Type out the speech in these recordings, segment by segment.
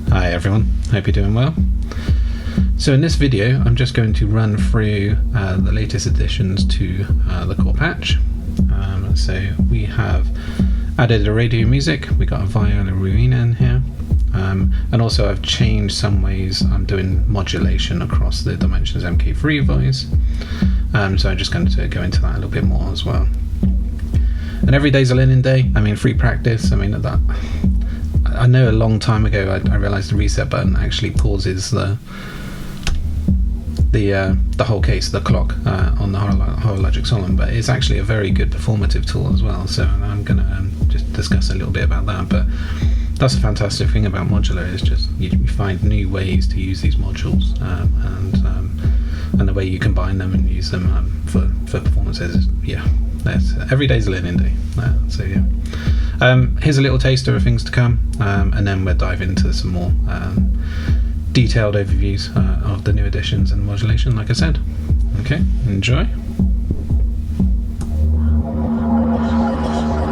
Hi everyone, hope you're doing well. So in this video I'm just going to run through the latest additions to the core patch. So we have added a radio music, we got a Viol Ruina in here, and also I've changed some ways I'm doing modulation across the Dimensions MK3 voice. So I'm just going to go into that a little bit more as well. And every day's a learning day. I mean, free practice. I mean, that I know a long time ago I realized the reset button actually pauses the whole case, the clock on the Horologic Solum, but it's actually a very good performative tool as well. So I'm going to just discuss a little bit about that. But that's a fantastic thing about Modular, is just you find new ways to use these modules, and the way you combine them and use them for performances. Yeah, every day's a learning day. So yeah. Here's a little taster of things to come, and then we'll dive into some more detailed overviews of the new additions and modulation, like I said. Okay, enjoy.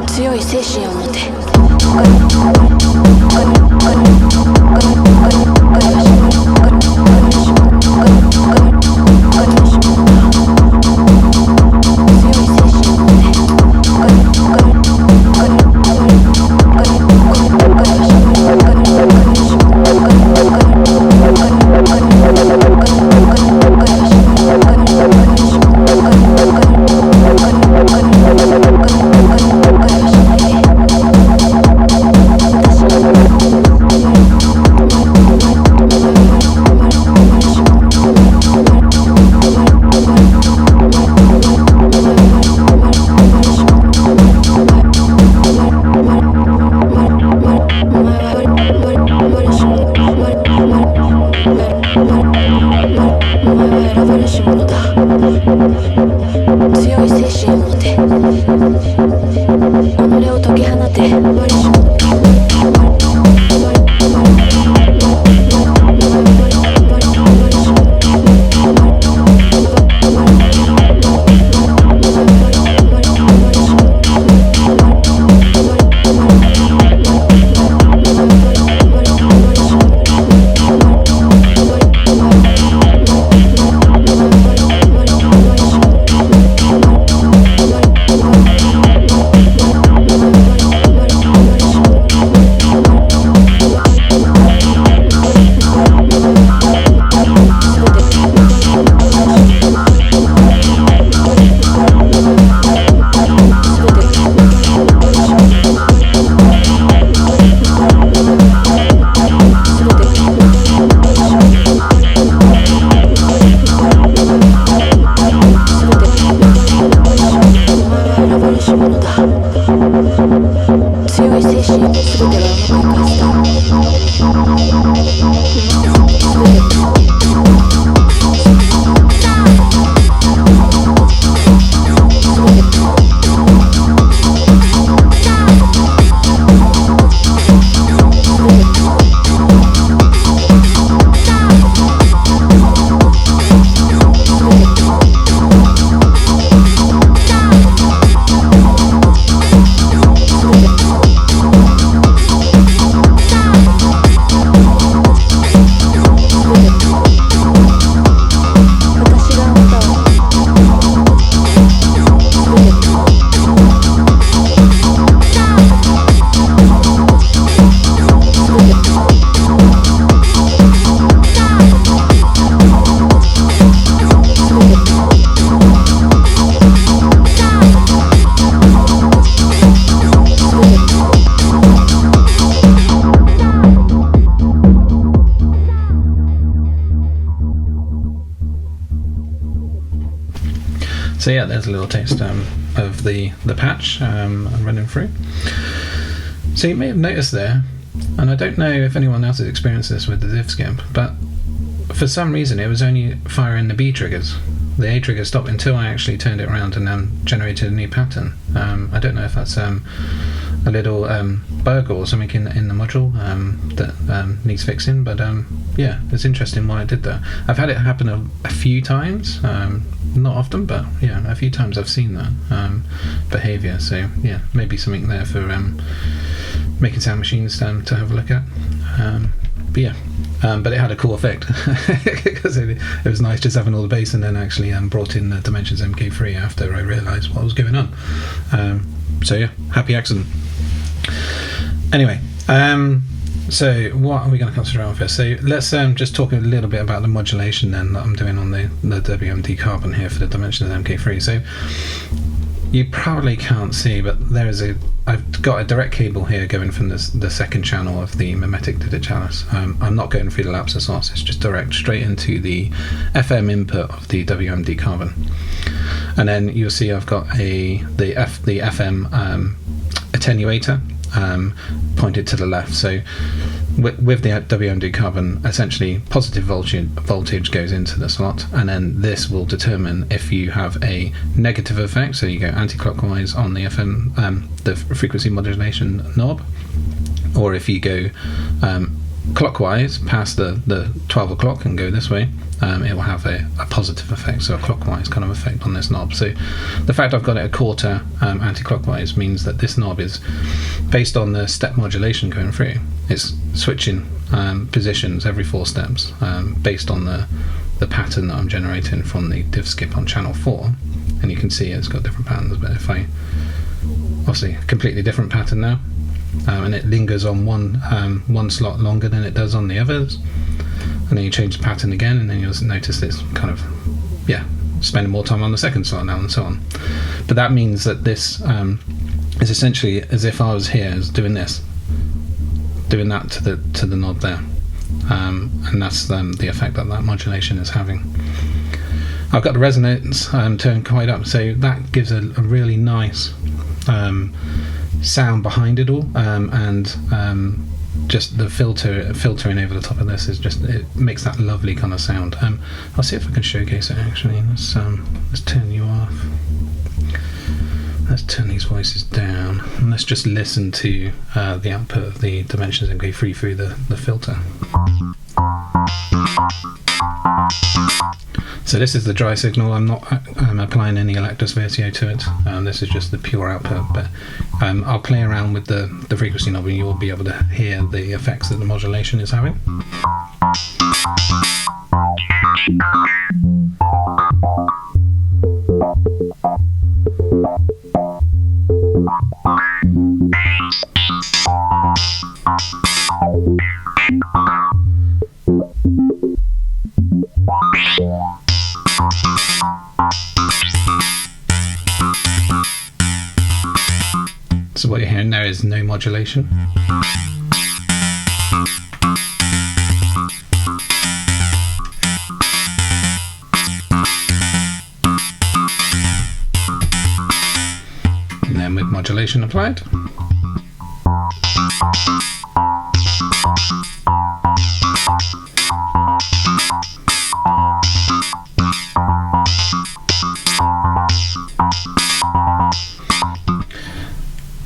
強い精神を持てSo yeah, there's a little taste of the patch I'm running through. So you may have noticed there, and I don't know if anyone else has experienced this with the div skip, but for some reason it was only firing the B triggers. The A trigger stopped until I actually turned it around and generated a new pattern. I don't know if that's a little bug or something in the module that needs fixing, but yeah, it's interesting why it did that. I've had it happen a few times, not often, but yeah, a few times I've seen that behaviour. So yeah, maybe something there for making sound machines to have a look at. yeah. But it had a cool effect because it was nice just having all the bass, and then actually brought in the Dimensions MK3 after I realised what was going on. So yeah, happy accident. Anyway, so what are we going to concentrate on first? So let's just talk a little bit about the modulation then that I'm doing on the WMD Carbon here for the Dimensions MK3. So you probably can't see, but I've got a direct cable here going from the second channel of the mimetic to the chalice. I'm not going through the lapser source, it's just direct straight into the FM input of the WMD Carbon. And then you'll see I've got the FM attenuator pointed to the left. So with the WMD Carbon, essentially positive voltage goes into the slot, and then this will determine if you have a negative effect, so you go anti-clockwise on the FM, the frequency modulation knob, or if you go clockwise past the 12 o'clock and go this way, it will have a positive effect, so a clockwise kind of effect on this knob. So the fact I've got it a quarter anti-clockwise means that this knob is based on the step modulation going through. It's switching positions every 4 steps based on the pattern that I'm generating from the div skip on channel 4, and you can see it's got different patterns. But if I obviously a completely different pattern now, and it lingers on one slot longer than it does on the others, and then you change the pattern again, and then you'll notice it's kind of spending more time on the second slot now, and so on. But that means that this is essentially as if I was here doing this, doing that to the knob there, and that's the effect that modulation is having. I've got the resonance turned quite up, so that gives a really nice sound behind it all, and just the filtering over the top of this is it makes that lovely kind of sound. I'll see if I can showcase it actually. Let's turn you off. Let's turn these voices down, and let's just listen to the output of the Dimensions MK3 through the filter. So this is the dry signal. I'm not applying any Electus Vertio to it. This is just the pure output, but I'll play around with the frequency knob, and you'll be able to hear the effects that the modulation is having. So what you're hearing there is no modulation. And then with modulation applied.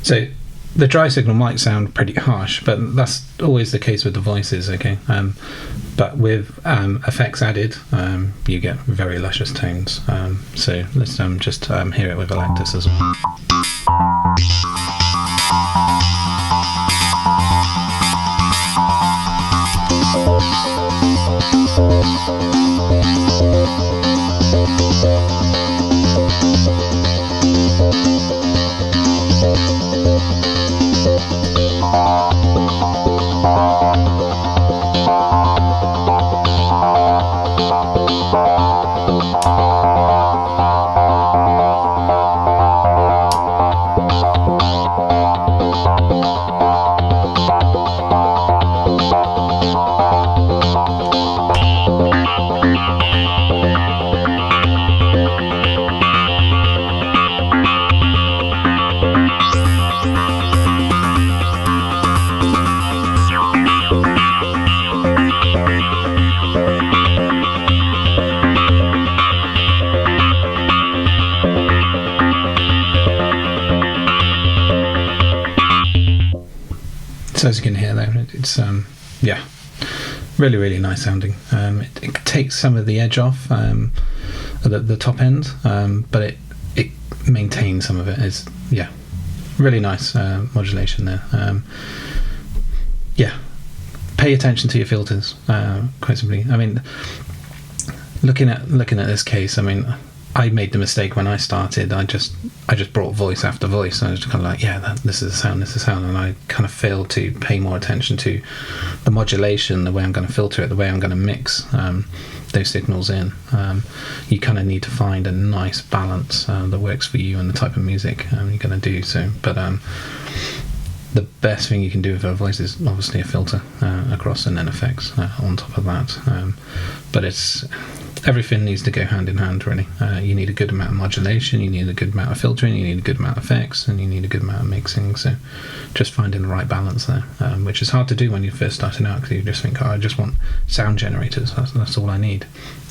So the dry signal might sound pretty harsh, but that's always the case with the voices, okay? But with effects added, you get very luscious tones. So let's just hear it with Electus as well. So as you can hear there, it's really, really nice sounding. It takes some of the edge off at the top end, but it maintains some of it. It's really nice modulation there. pay attention to your filters, quite simply. I mean, looking at this case, I mean, I made the mistake when I started. I just brought voice after voice. I was kind of like, this is a sound, and I kind of failed to pay more attention to the modulation, the way I'm going to filter it, the way I'm going to mix those signals in. You kind of need to find a nice balance that works for you and the type of music you're going to do. So, but the best thing you can do with a voice is obviously a filter across, and then effects on top of that. But everything needs to go hand in hand, really. You need a good amount of modulation, you need a good amount of filtering, you need a good amount of effects, and you need a good amount of mixing. So just finding the right balance there, which is hard to do when you're first starting out, because you just think, I just want sound generators, that's all I need.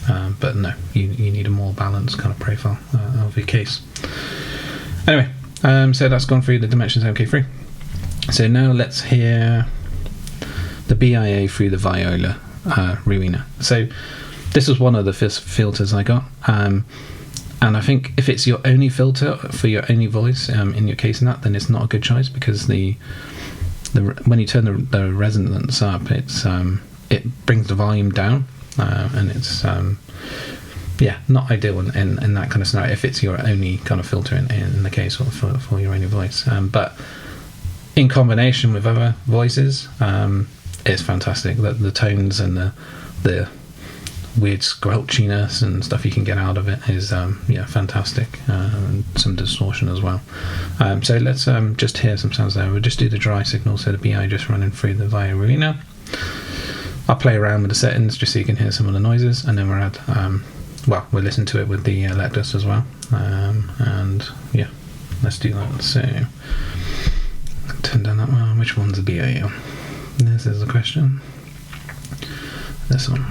But no, you need a more balanced kind of profile of your case. Anyway, so that's gone through the Dimensions MK3. So now let's hear the BIA through the Viol Ruina. So this was one of the filters I got, and I think if it's your only filter for your only voice in your case, then it's not a good choice, because when you turn the resonance up, it brings the volume down, and it's not ideal in that kind of scenario if it's your only kind of filter in the case, or for your only voice. But in combination with other voices, it's fantastic. The tones and the weird squelchiness and stuff you can get out of it is fantastic, and some distortion as well. So let's just hear some sounds there. We'll just do the dry signal, so the BI just running through the Viol Ruina. I'll play around with the settings just so you can hear some of the noises, and then we'll listen to it with the Lectus as well, and let's do that. So turn down that one. Which one's the BA? This is the question. This one.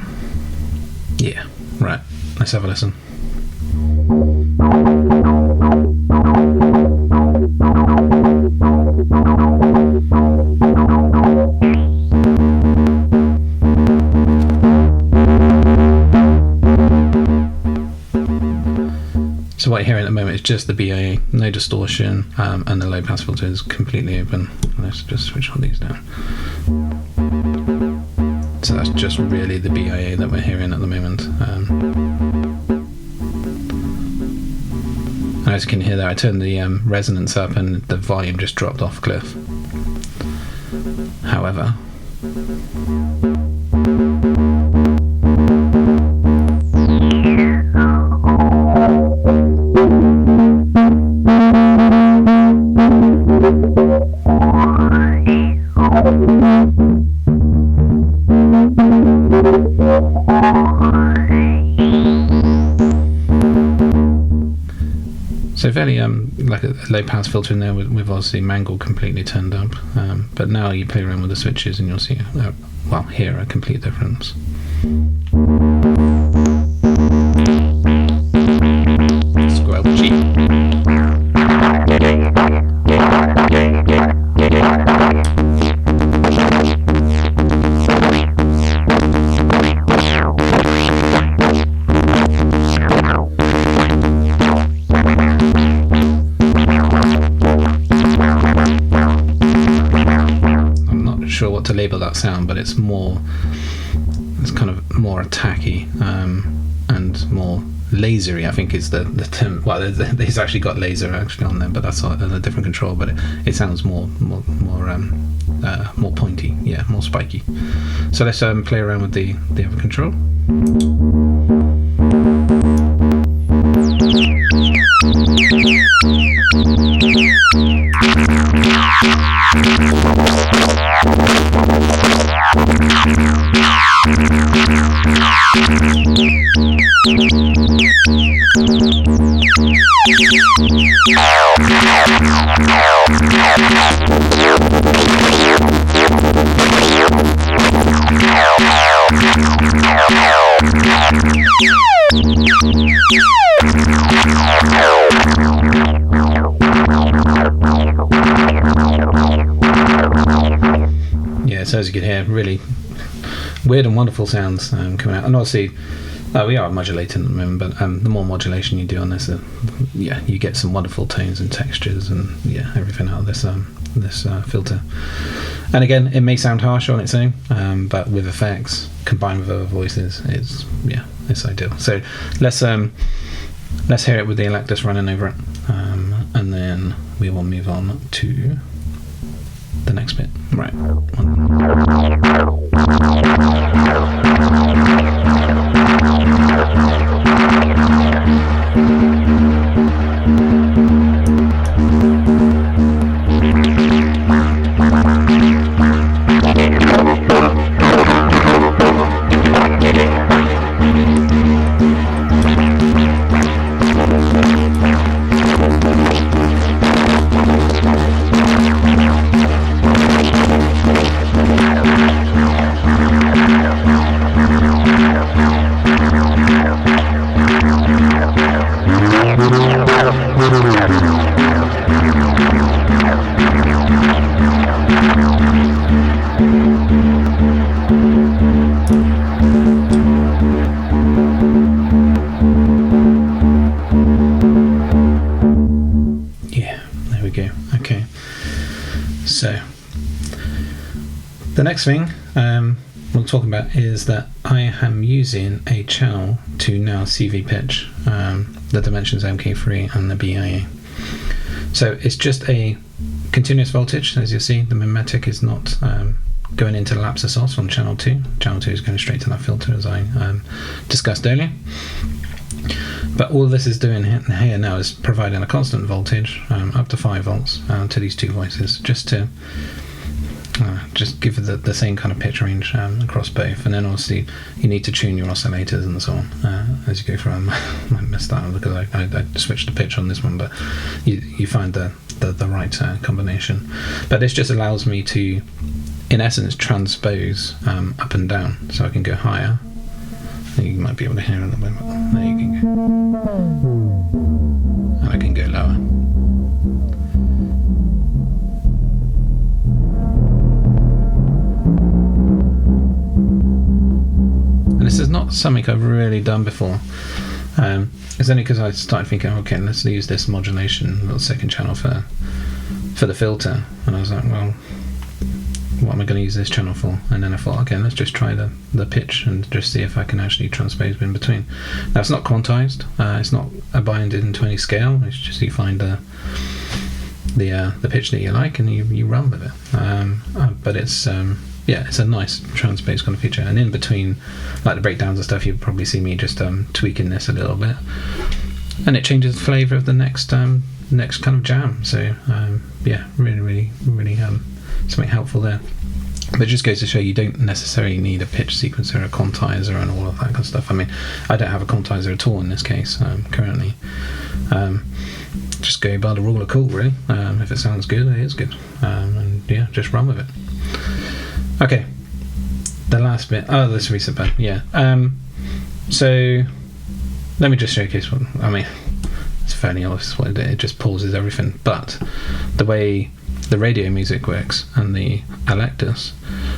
Yeah, right. Let's have a listen. So what you're hearing at the moment is just the BA, no distortion, and the low pass filter is completely open. Let's just switch all these down. So that's just really the BIA that we're hearing at the moment. As you can hear there, I turned the resonance up and the volume just dropped off a cliff. However, so fairly like a low pass filter in there with obviously mangle completely turned up, but now you play around with the switches and you'll see hear a complete difference. Squelchy. Sure what to label that sound, but it's kind of more attacky, and more lasery, I think is the term. Well, he's actually got laser actually on there, but that's a different control, but it sounds more pointy, more spiky. So let's play around with the other control. So as you can hear, really weird and wonderful sounds coming out. And obviously we are modulating at the moment, but the more modulation you do on this, you get some wonderful tones and textures and everything out of this filter. And again, it may sound harsh on its own, but with effects combined with other voices, it's ideal. So let's hear it with the Electus running over it, and then we will move on to the next bit. Right. The next thing we'll talk about is that I am using a channel to now CV pitch the Dimensions MK3 and the BIA. So it's just a continuous voltage, as you'll see. The mimetic is not going into the lapse source on channel 2. Channel 2 is going straight to that filter, as I discussed earlier. But all this is doing here now is providing a constant voltage up to 5 volts to these two voices, just to just give the same kind of pitch range across both. And then obviously you need to tune your oscillators and so on as you go through. I messed that up because I switched the pitch on this one, but you find the right combination. But this just allows me to, in essence, transpose up and down, so I can go higher. You might be able to hear it a little bit. There you can go. And I can go lower. This is not something I've really done before. It's only because I started thinking, okay, let's use this modulation little second channel for the filter, and I was like, well, what am I going to use this channel for? And then I thought, okay, let's just try the pitch and just see if I can actually transpose in between. Now it's not quantized, it's not bounded into any scale. It's just you find the pitch that you like and you run with it. But it's it's a nice transpose kind of feature. And in between, like the breakdowns and stuff, you'll probably see me just tweaking this a little bit, and it changes the flavour of the next kind of jam. So really something helpful there. But it just goes to show you don't necessarily need a pitch sequencer, a quantizer, and all of that kind of stuff. I mean, I don't have a quantizer at all in this case currently. Just go by the rule of cool, really. If it sounds good, it is good, and just run with it. Okay, the last bit. Oh, this reset button. Yeah. So let me just showcase what I mean. It's fairly obvious what it just pauses everything. But the way the radio music works and the Electus,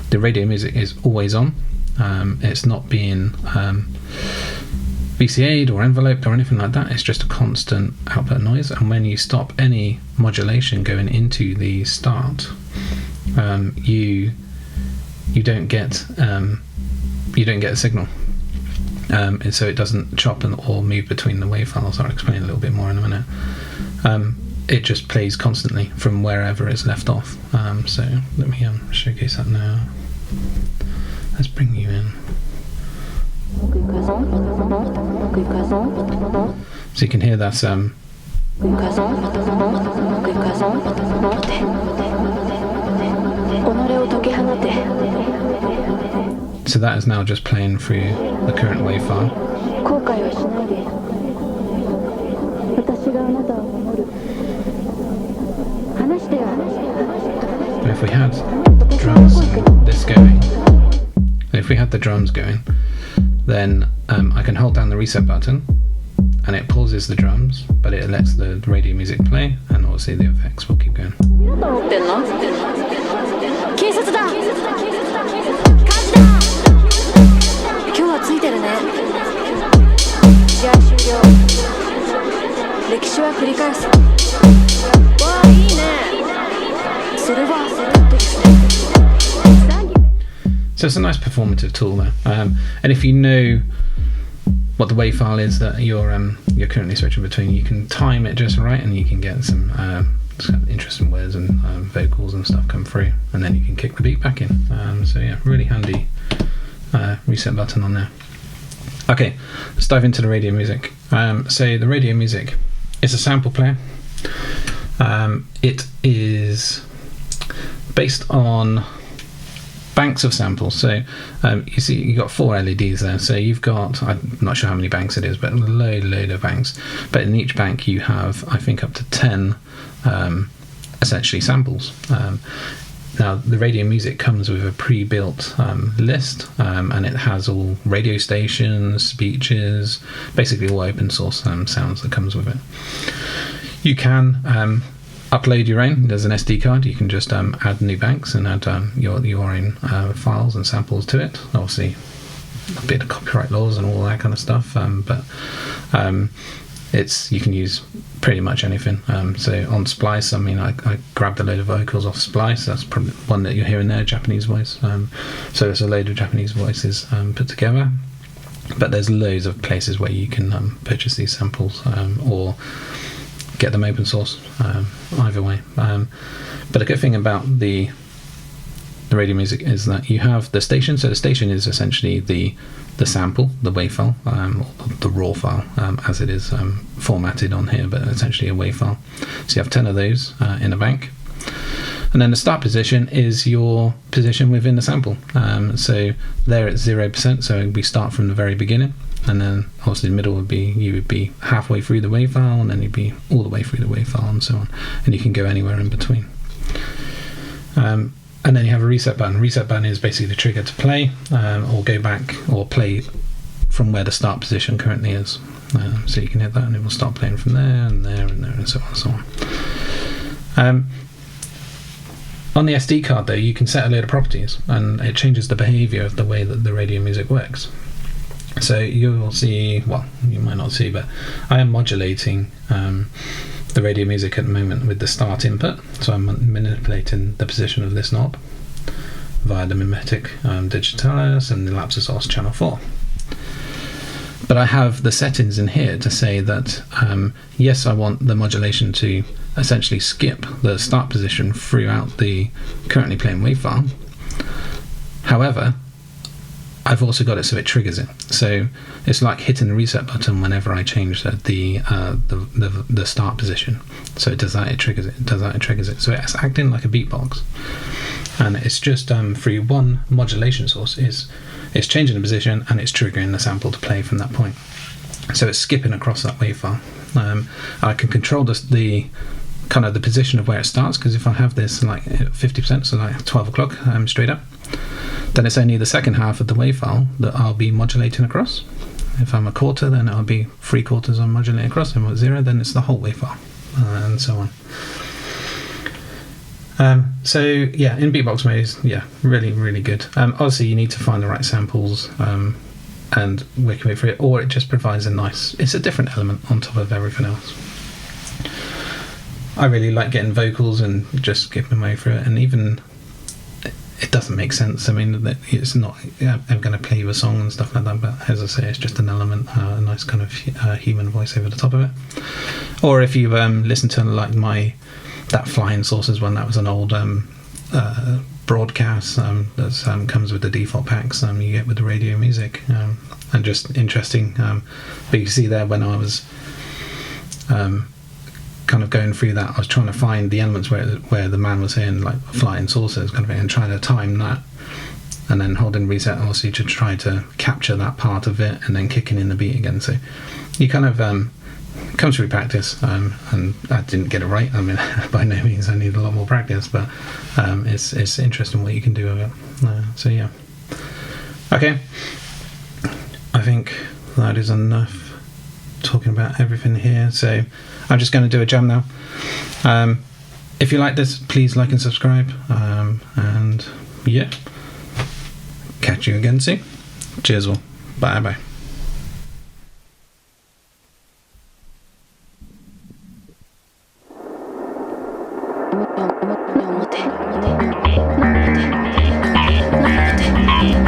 the radio music is always on. It's not being VCA'd or enveloped or anything like that. It's just a constant output noise. And when you stop any modulation going into the start, you don't get a signal, and so it doesn't chop or move between the wave files. I'll explain a little bit more in a minute. It just plays constantly from wherever it's left off. So let me showcase that now. Let's bring you in. So you can hear that. So that is now just playing through the current wave file. But if we had drums and this going, then I can hold down the reset button and it pauses the drums, but it lets the radio music play, and obviously the effects will keep going. So it's a nice performative tool there. And if you know what the WAV file is that you're currently switching between, you can time it just right, and you can get some interesting words and vocals and stuff come through, and then you can kick the beat back in. So yeah, really handy reset button on there. Okay, let's dive into the radio music. So the radio music is a sample player. It is based on banks of samples. So you see you've got 4 LEDs there. So you've got, I'm not sure how many banks it is, but a load of banks. But in each bank you have, I think, up to 10 essentially samples. Now the radio music comes with a pre-built list, and it has all radio stations, speeches, basically all open source sounds that comes with it. You can upload your own. There's an SD card. You can just add new banks and add your own files and samples to it. Obviously, a bit of copyright laws and all that kind of stuff, but you can use pretty much anything. So on Splice, I mean, I grabbed a load of vocals off Splice. That's probably one that you're hearing there, Japanese voice. So there's a load of Japanese voices put together. But there's loads of places where you can purchase these samples or get them open source, either way. But a good thing about the radio music is that you have the station. So the station is essentially the sample, the WAV file, or the raw file, as it is formatted on here, but essentially a WAV file. So you have 10 of those in a bank. And then the start position is your position within the sample. So there it's 0%, so we start from the very beginning. And then obviously the middle would be, you would be halfway through the WAV file, and then you'd be all the way through the WAV file, and so on. And you can go anywhere in between. And then you have a reset button. Reset button is basically the trigger to play, or go back, or play from where the start position currently is. So you can hit that and it will start playing from there and there and there and so on and so on. On the SD card though, you can set a load of properties, and it changes the behaviour of the way that the radio music works. So you'll see, well, you might not see, but I am modulating the radio music at the moment with the start input. So I'm manipulating the position of this knob via the mimetic digitalis and the lapsus source channel 4. But I have the settings in here to say that yes, I want the modulation to essentially skip the start position throughout the currently playing WAV file. However, I've also got it so it triggers it. So it's like hitting the reset button whenever I change the start position. So it does that, it triggers it. It does that, it triggers it. So it's acting like a beatbox, and it's just through one modulation source. It's changing the position and it's triggering the sample to play from that point. So it's skipping across that WAV file. I can control the kind of the position of where it starts, because if I have this like 50%, so like 12 o'clock straight up, then it's only the second half of the WAV file that I'll be modulating across. If I'm a quarter, then it'll be 3/4 I'm modulating across, and with 0, then it's the whole WAV file, and so on. So yeah, in beatbox mode is really, really good. Obviously you need to find the right samples and work your way through it, or it just provides it's a different element on top of everything else. I really like getting vocals and just skipping my way through it, and even it doesn't make sense. I mean, it's not, I'm going to play you a song and stuff like that, but as I say, it's just an element, a nice kind of human voice over the top of it. Or if you listen to like that Flying Saucers one, that was an old broadcast that comes with the default packs you get with the radio music, and just interesting. But you see there, when I was kind of going through that, I was trying to find the elements where the man was saying like flying saucers kind of thing, and trying to time that, and then holding reset also to try to capture that part of it, and then kicking in the beat again. So you kind of comes through practice, and I didn't get it right. I mean, by no means, I need a lot more practice, but it's interesting what you can do with it. So yeah, okay, I think that is enough talking about everything here. So I'm just going to do a jam now. If you like this, please like and subscribe, and yeah, catch you again soon. Cheers all, bye bye. Modular.